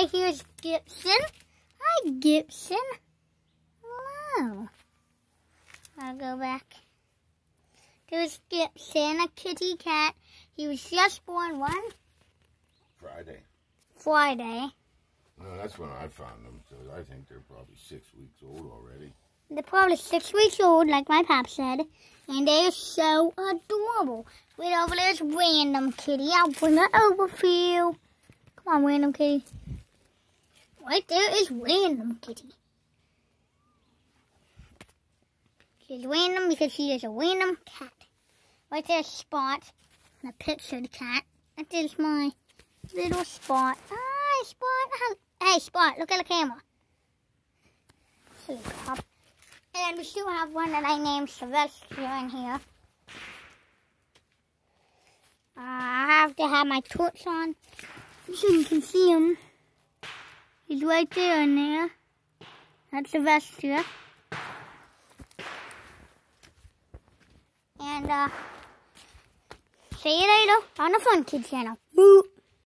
right here is Gibson. Hi, Gibson. Hello. I'll go back. There's Gibson, a kitty cat. He was just born when? Friday. No, that's when I found them, so I think they're probably 6 weeks old already. They're probably 6 weeks old, like my pap said. And they are so adorable. Wait, over there's Random Kitty. I'll bring her over for you. Come on, Random Kitty. Right there is Random Kitty. She's random because she is a random cat. Right there's Spot, the pictured cat. That is my little Spot. Hi, Spot. Hey, Spot, look at the camera. And we still have one that I named Sylvester in here. I have to have my torch on so you can see him. He's right there in there. That's Sylvester. And see you later on the Fun Kids channel. Boo!